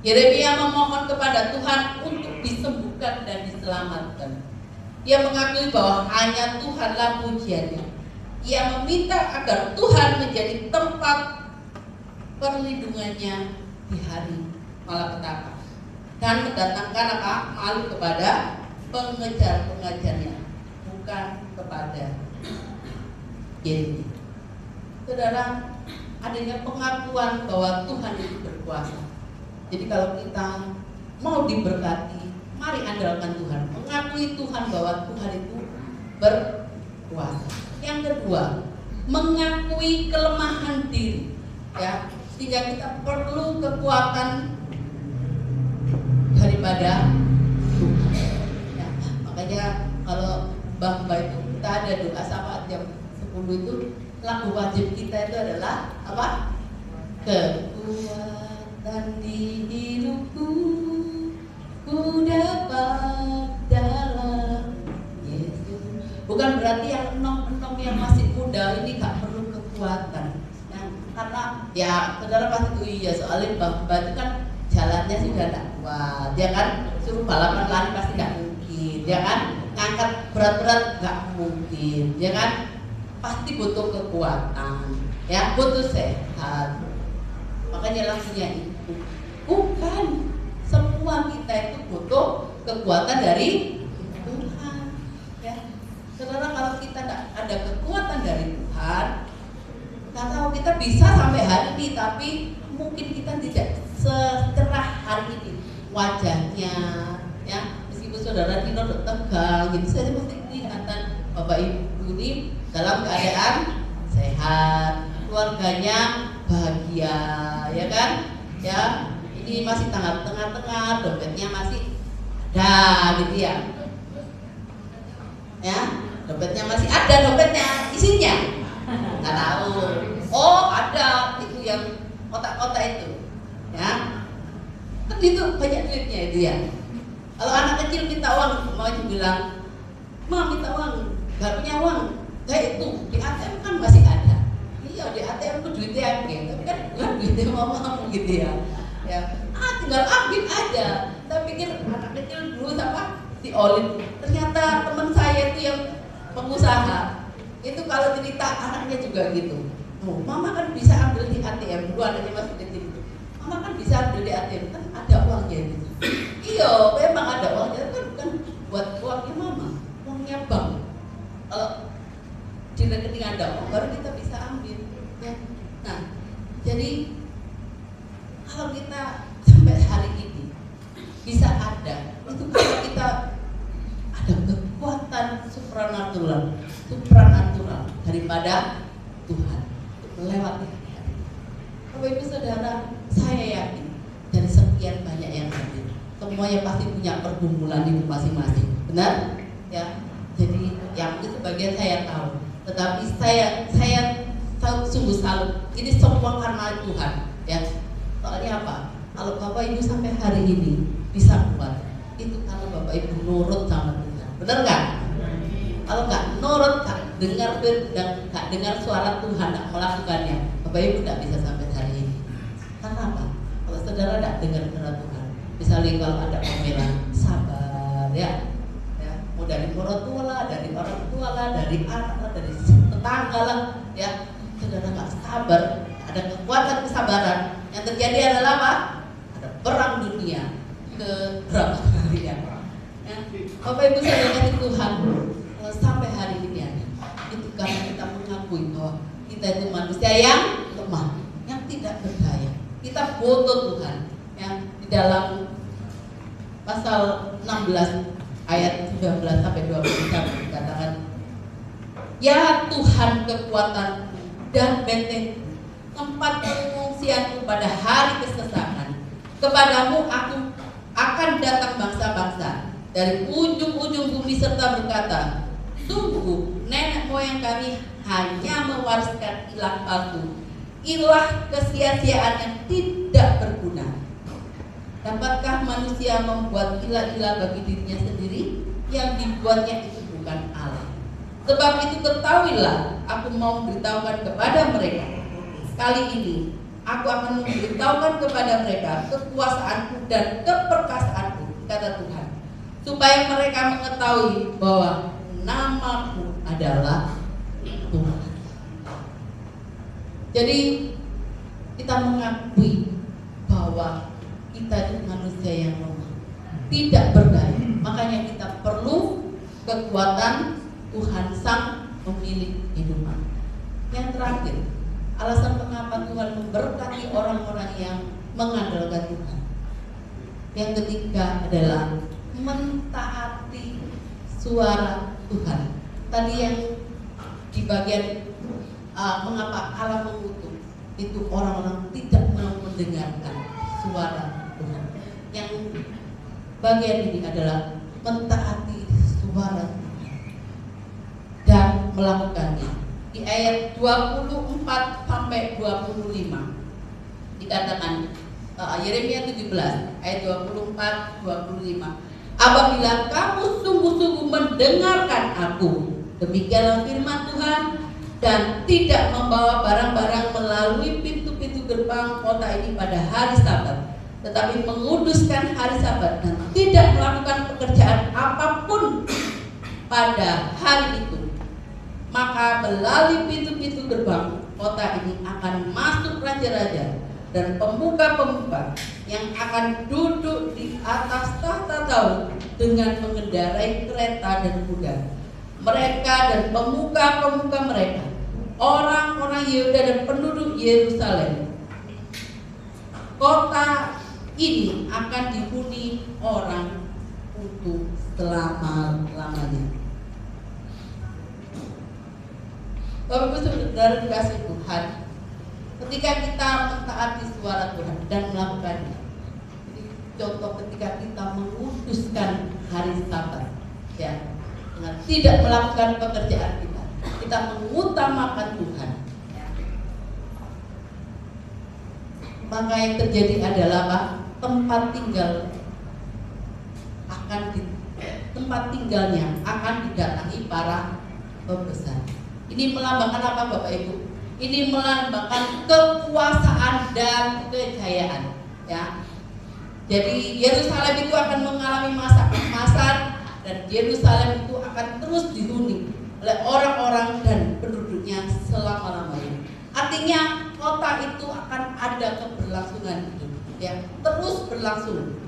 Yeremia memohon kepada Tuhan untuk disembuhkan dan diselamatkan. Dia mengakui bahwa hanya Tuhanlah pujiannya. Ia meminta agar Tuhan menjadi tempat perlindungannya di hari malapetaka dan mendatangkan apa? Malu kepada pengejar-pengejarnya, bukan kepada Yeremia. Saudara, adanya pengakuan bahwa Tuhan itu berkuasa. Jadi kalau kita mau diberkati, mari andalkan Tuhan, mengakui Tuhan bahwa Tuhan itu berkuasa. Yang kedua, mengakui kelemahan diri, ya, sehingga kita perlu kekuatan daripada Tuhan. Ya, makanya kalau Mbak itu kita ada doa syafaat jam 10 itu, lagu wajib kita itu adalah apa? Kekuatan di hidupku ku dapat dalam Yesus. Bukan berarti yang enom-enom yang masih muda ini gak perlu kekuatan. Nah, karena ya saudara pasti tuh iya, soalnya Mbak itu kan jalannya sudah tidak kuat, ya kan? Suruh balapan lari pasti gak mungkin, ya kan? Ngangkat berat-berat gak mungkin, ya kan? Pasti butuh kekuatan, ya, butuh sehat. Makanya langsungnya itu bukan semua kita itu butuh kekuatan dari Tuhan, ya. Saudara, kalau kita tidak ada kekuatan dari Tuhan, nggak tahu kita bisa sampai hari ini, tapi mungkin kita tidak secerah hari ini wajahnya, ya. Meskipun saudara Tino tegang, gitu saja pasti kelihatan Bapak Ibu ini dalam keadaan sehat, keluarganya bahagia, ya kan? Ya, ini masih tengah-tengah, dompetnya masih ada, gitu ya. Ya, dompetnya masih ada, dompetnya isinya nggak tahu. Oh, ada itu yang kotak-kotak itu, ya. Kan itu banyak duitnya itu ya. Kalau anak kecil minta uang, mau bilang, "Ma, minta uang, nggak punya uang." Kayak itu di ATM kan masih ada. Iya, di ATM tuh duitnya gitu, tapi kan bukan duitnya mama gitu ya. Ya, tinggal ambil aja. Saya pikir anak kecil dulu sama di Olin. Ternyata teman saya itu yang pengusaha. Itu kalau cerita anaknya juga gitu. Oh, mama kan bisa ambil di ATM. Dulu anaknya masih kecil itu. Mama kan bisa ambil di ATM, kan ada uangnya gitu. Iya, memang ada uangnya, kan bukan buat uangnya mama, uangnya bank. Kalau di rekening ada uang, baru kita bisa ambil. Ya. Nah, jadi kalau kita sampai hari ini bisa ada, itu kalau kita ada kekuatan supranatural daripada Tuhan melewati hari-hari. Bapak Ibu Saudara, saya yakin dari sekian banyak yang hadir, semuanya pasti punya pergumulan hidup masing-masing, benar? Ya, jadi yang itu sebagian saya tahu, tetapi saya tahu sungguh salut. Ini semua karena Tuhan, ya. Soalnya apa? Kalau Kalau Bapak Ibu sampai hari ini bisa kuat, itu karena Bapak Ibu nurut sama Tuhan. Benar nggak? Kalau nggak nurut, nggak dengar suara Tuhan, nggak melakukannya, Bapak Ibu nggak bisa sampai hari ini. Karena apa? Kalau saudara nggak dengar suara Tuhan, misalnya kalau ada pembelaan, sabar ya, mau dari orang tua lah, dari orang tua lah, dari anak lah, dari tetangga lah, ya, saudara nggak sabar, ada kekuatan kesabaran. Yang terjadi adalah apa? Ada perang dunia ke berapa kali ya? Bapak Ibu saudara Tuhan, kalau sampai hari ini ada, itu karena kita mengakui bahwa kita itu manusia yang lemah, yang tidak berdaya. Kita butuh Tuhan. Ya, di dalam pasal 16 ayat 19 sampai 21 dikatakan, ya Tuhan kekuatan dan benteng, tempat pengungsianku pada hari kesesakan. Kepadamu aku akan datang bangsa-bangsa dari ujung-ujung bumi serta berkata, sungguh nenek moyang kami hanya mewariskan ilah palsu, ilah kesia-siaan yang tidak berguna. Dapatkah manusia membuat ilah-ilah bagi dirinya sendiri? Yang dibuatnya itu bukan Allah. Sebab itu ketahuilah, aku mau memberitahukan kepada mereka. Kali ini aku akan memberitahukan kepada mereka kekuasaanku dan keperkasaanku, kata Tuhan, supaya mereka mengetahui bahwa namaku adalah Tuhan. Jadi kita mengakui bahwa kita itu manusia yang lemah, tidak berdaya. Makanya kita perlu kekuatan Tuhan sang pemilik kehidupan. Yang terakhir, alasan mengapa Tuhan memberkati orang-orang yang mengandalkan Tuhan. Yang ketiga adalah mentaati suara Tuhan. Tadi yang di bagian mengapa Allah mengutuk itu orang-orang tidak mau mendengarkan suara Tuhan. Yang bagian ini adalah mentaati suara Tuhan dan melakukannya. Di ayat 24 sampai 25 dikatakan, Yeremia 17 ayat 24-25, apabila kamu sungguh-sungguh mendengarkan aku, demikianlah firman Tuhan, dan tidak membawa barang-barang melalui pintu-pintu gerbang kota ini pada hari Sabat, tetapi menguduskan hari Sabat dan tidak melakukan pekerjaan apapun pada hari itu, maka melalui pintu-pintu gerbang kota ini akan masuk raja-raja dan pemuka-pemuka yang akan duduk di atas tahta Daud dengan mengendarai kereta dan kuda. Mereka dan pemuka-pemuka mereka, orang-orang Yehuda dan penduduk Yerusalem. Kota ini akan dihuni orang untuk selama-lamanya. Bapak Ibu Saudara dikasih Tuhan, ketika kita mentaati suara Tuhan dan melakukannya, ini contoh ketika kita menguduskan hari Sabat, ya, dengan tidak melakukan pekerjaan kita mengutamakan Tuhan, maka yang terjadi adalah apa? Tempat tinggalnya akan didatangi para pembesar. Ini melambangkan apa Bapak Ibu? Ini melambangkan kekuasaan dan kejayaan, ya. Jadi Yerusalem itu akan mengalami masa keemasan dan Yerusalem itu akan terus dihuni oleh orang-orang dan penduduknya selama-lamanya. Artinya kota itu akan ada keberlangsungan hidup, ya, terus berlangsung.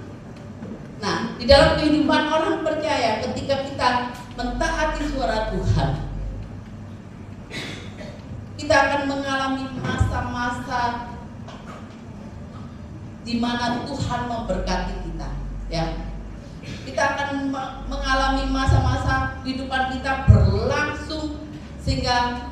Nah, di dalam kehidupan orang percaya, ketika kita mentaati suara Tuhan, kita akan mengalami masa-masa di mana Tuhan memberkati kita, ya. Kita akan mengalami masa-masa kehidupan kita berlangsung sehingga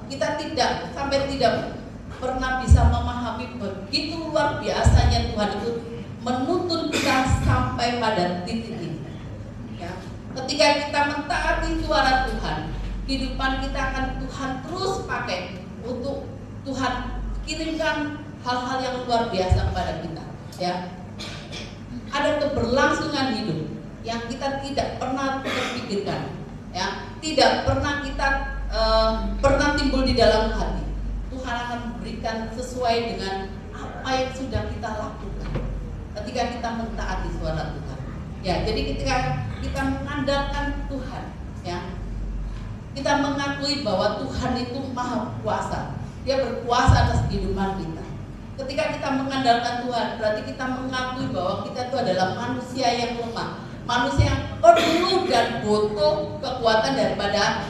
kita tidak pernah bisa memahami begitu luar biasanya Tuhan itu menuntun kita sampai pada titik ini, ya. Ketika kita mentaati suara Tuhan, kehidupan kita akan Tuhan terus pakai untuk Tuhan kirimkan hal-hal yang luar biasa kepada kita. ya, ada keberlangsungan hidup yang kita tidak pernah terpikirkan, ya, tidak pernah kita pernah timbul di dalam hati. Tuhan akan memberikan sesuai dengan apa yang sudah kita lakukan ketika kita mentaati suara Tuhan. Ya, jadi ketika kita mengandalkan Tuhan, ya, kita mengakui bahwa Tuhan itu maha kuasa. Dia berkuasa atas kehidupan kita. Ketika kita mengandalkan Tuhan, berarti kita mengakui bahwa kita itu adalah manusia yang lemah, manusia yang perlu dan butuh kekuatan daripada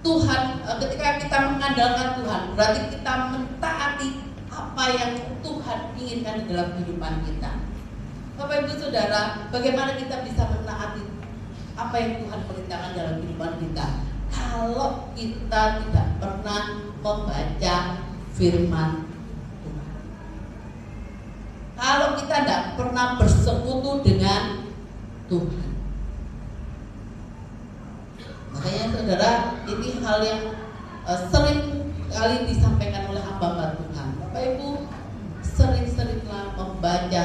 Tuhan. Ketika kita mengandalkan Tuhan, berarti kita mentaati apa yang Tuhan inginkan di dalam kehidupan kita. Bapak Ibu Saudara, bagaimana kita bisa mentaati apa yang Tuhan perintahkan dalam kehidupan kita kalau kita tidak pernah membaca firman Tuhan? Kalau kita tidak pernah bersekutu dengan Tuhan. Makanya saudara, ini hal yang sering kali disampaikan oleh hamba Tuhan. Bapak Ibu, sering-seringlah membaca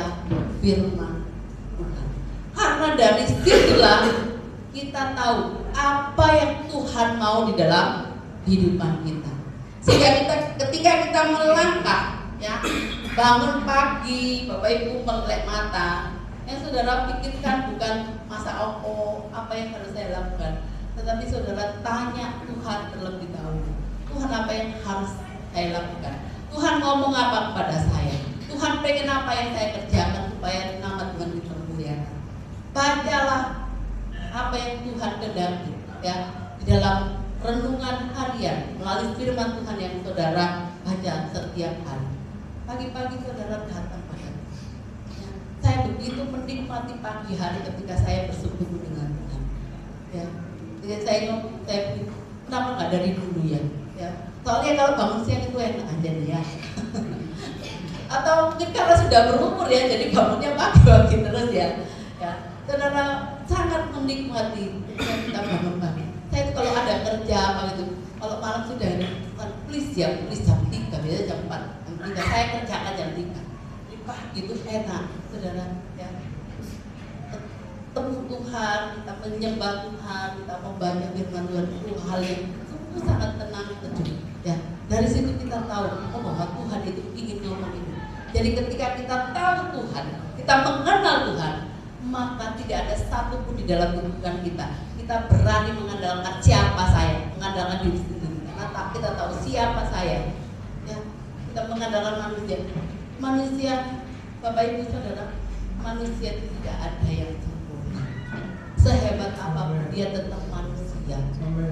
firman Tuhan. Karena dari situlah kita tahu apa yang Tuhan mau di dalam kehidupan kita. Sehingga ketika kita melangkah, ya, bangun pagi, Bapak Ibu melek mata, yang saudara pikirkan bukan masa apa yang harus saya lakukan, tetapi saudara tanya Tuhan terlebih dahulu. Tuhan, apa yang harus saya lakukan? Tuhan ngomong apa kepada saya? Tuhan pengen apa yang saya kerjakan supaya nama Tuhan dipermuliakan? Bacalah apa yang Tuhan kehendaki, ya, di dalam renungan harian melalui firman Tuhan yang saudara baca setiap hari. Pagi-pagi saudara datang pada ya, saya begitu menikmati pagi hari ketika saya bersekutu dengan Tuhan. Ya, saya kenapa nggak dari dulu ya? Ya, soalnya kalau bangun siang itu enak aja nih ya. Atau mungkin karena sudah berumur ya, jadi bangunnya pagi-pagi terus ya. Ya, saudara sangat menikmati kita bangun pagi. Saya itu kalau ada kerja apa gitu, kalau malam sudah please jam 3, biasanya jam 4. Saya kerjakan jam 3. Di pagi itu enak, saudara ya. Ketemu Tuhan, kita menyembah Tuhan, kita membaca firman Tuhan, itu hal yang sungguh sangat tenang, teduh. Ya, dari situ kita tahu bahwa Tuhan itu ingin ngomong itu. Jadi ketika kita tahu Tuhan, kita mengenal Tuhan, maka tidak ada satupun di dalam kehidupan kita. Kita berani mengandalkan siapa saya, mengandalkan diri sendiri. Karena kita tahu siapa saya. Ya, kita mengandalkan manusia. Manusia, Bapak Ibu Saudara, manusia itu tidak ada yang sempurna. Sehebat apapun dia tetap manusia.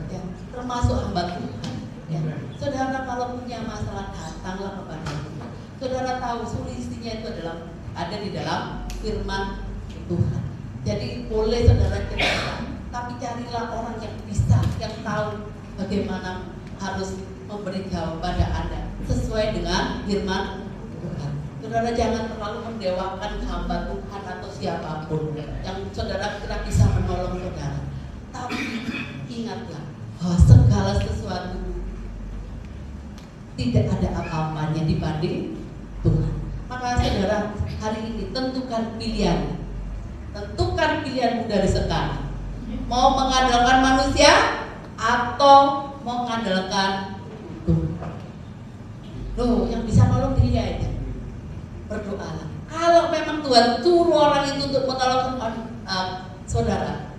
Ya, termasuk hamba Tuhan. Ya. Saudara kalau punya masalah datanglah kepada Tuhan. Saudara tahu solusinya itu adalah ada di dalam firman Tuhan. Jadi boleh saudara cerita, tapi carilah orang yang bisa, yang tahu bagaimana harus memberi jawaban pada Anda sesuai dengan firman Tuhan. Saudara jangan terlalu mendewakan hamba Tuhan atau siapapun yang saudara kira bisa menolong saudara. Tapi ingatlah bahwa segala sesuatu tidak ada apa-apanya dibanding Tuhan. Maka saudara hari ini tentukan pilihan. Tentukan pilihanmu dari sekarang. Mau mengandalkan manusia atau mau mengandalkan Tuhan. Loh, yang bisa nolong diri aja. Berdoalah. Kalau memang Tuhan suruh orang itu untuk menolong saudara,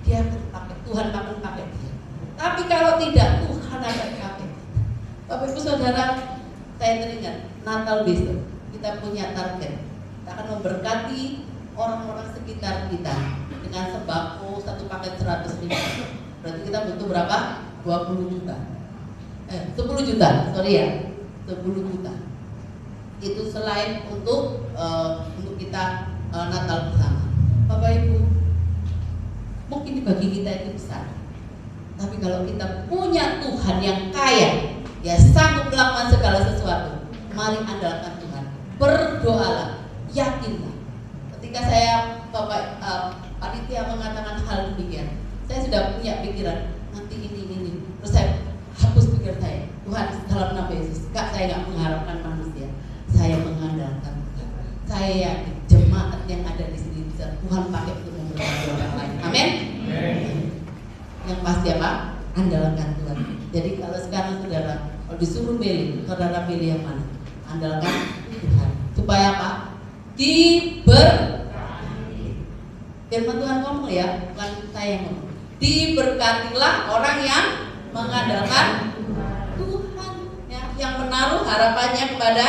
dia akan pakai, Tuhan akan pakai dia. Tapi kalau tidak, Tuhan akan pakai. Bapak Ibu Saudara, saya teringat Natal besok kita punya target. Kita akan memberkati orang-orang sekitar kita dengan sembako satu paket 100.000. Berarti kita butuh berapa? 20 juta. 10 juta, sorry ya, 10 juta. Itu selain untuk kita Natal bersama. Bapak Ibu, mungkin bagi kita itu besar. Tapi kalau kita punya Tuhan yang kaya, ya sanggup melakukan segala sesuatu, mari andalkan Tuhan. Berdoalah, yakinlah. Ketika saya Bapak panitia mengatakan hal demikian, saya sudah punya pikiran nanti ini. Terus saya hapus pikir saya, Tuhan dalam nama Yesus, Kak saya nggak mengharapkan saya yakin jemaat yang ada di sini bisa Tuhan pakai untuk memberkati orang lain. Amin. Yang pasti apa? Andalkan Tuhan. Jadi kalau sekarang saudara kalau disuruh milih, saudara pilih yang mana? Andalkan Tuhan. Supaya apa? Firman Tuhan ngomong ya, bukan saya yang ngomong. Diberkatilah orang yang mengandalkan Tuhan, ya, yang menaruh harapannya kepada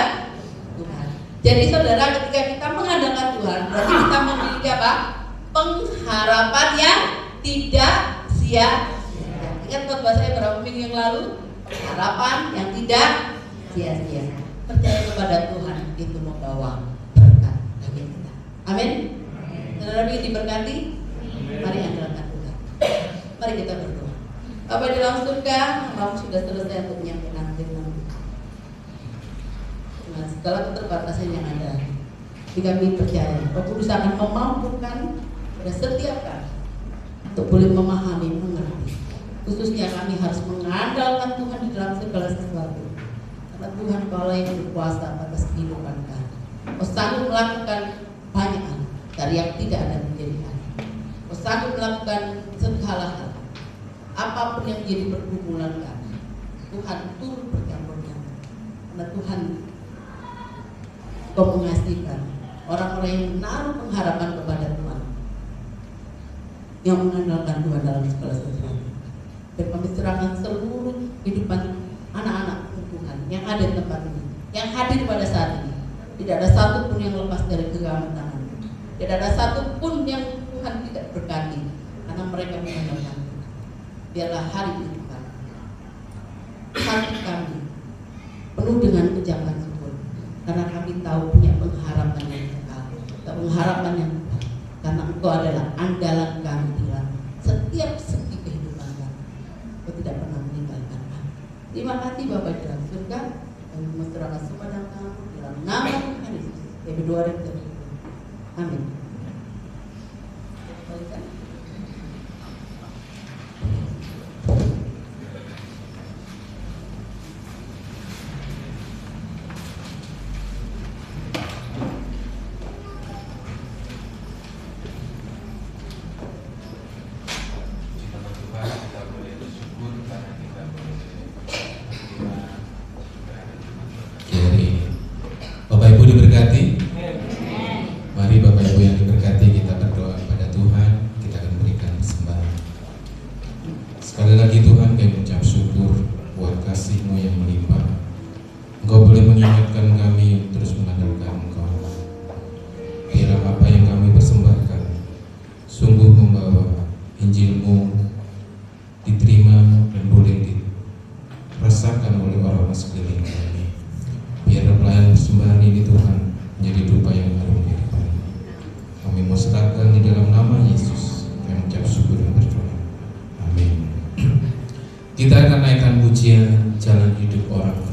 Tuhan. Jadi saudara, ketika kita mengandalkan Tuhan, berarti kita memiliki apa? Pengharapan yang tidak sia-sia. Ingat khotbah saya berapa minggu yang lalu? Harapan yang tidak sia-sia. Percaya kepada Tuhan itu membawa berkat bagi kita. Amin. Saudara ingin diberkati? Mari andalkan Tuhan. Mari kita berdoa. Bapa di dalam surga, kamu sudah selesai untuk menyampaikan firman. Dengan segala keterbatasan yang ada, kami percaya Roh Kudus akan memampukan pada setiap kami untuk boleh memahami, mengerti. Khususnya kami harus mengandalkan Tuhan di dalam segala sesuatu. Karena Tuhan Kau yang berkuasa atas kehidupan kami. Kau sanggup melakukan banyak hal dari yang tidak ada menjadi ada. Kau sanggup melakukan segala hal. Apapun yang menjadi pergumulan kami, Tuhan turut bercampur-campur. Karena Tuhan Kau mengasihkan orang-orang yang menaruh pengharapan kepada Tuhan, yang mengandalkan Tuhan dalam segala sesuatu. Dan kami serahkan seluruh kehidupan anak-anak Tuhan yang ada di tempat ini, yang hadir pada saat ini. Tidak ada satupun yang lepas dari genggaman tangan. Tidak ada satupun yang Tuhan tidak berkati, karena mereka mengandalkan Tuhan. Biarlah hari ini Tuhan, hati kami penuh dengan ucapan syukur, karena kami tahu punya pengharapan yang kekal, pengharapan yang kekal, karena Engkau adalah andalan kami dalam setiap segi kehidupan kami. Engkau tidak pernah meninggalkan kami. Terima kasih Bapa di dalam surga. Kami menyerahkan semua dalam Kamu dalam nama Tuhan Yesus. Kami berdoa dan berdoa. Amin. Mari Bapak Ibu yang diberkati, kita berdoa kepada Tuhan. Kita akan berikan persembahan. Sekali lagi Tuhan, kami mengucap syukur buat kasih-Mu yang melimpah. Engkau boleh mengingatkan kami terus mengandalkan Engkau. Biarlah apa yang kami persembahkan sungguh membawa Injil-Mu diterima dan boleh dirasakan oleh orang-orang sekeliling kami. Biarlah pelayanan persembahan ini Tuhan menjadi dupa yang harum di hadapan. Kami mau serahkan di dalam nama Yesus. Kami mengucap syukur dan berdoa. Amin. Kita akan naikkan pujian Jalan Hidup Orang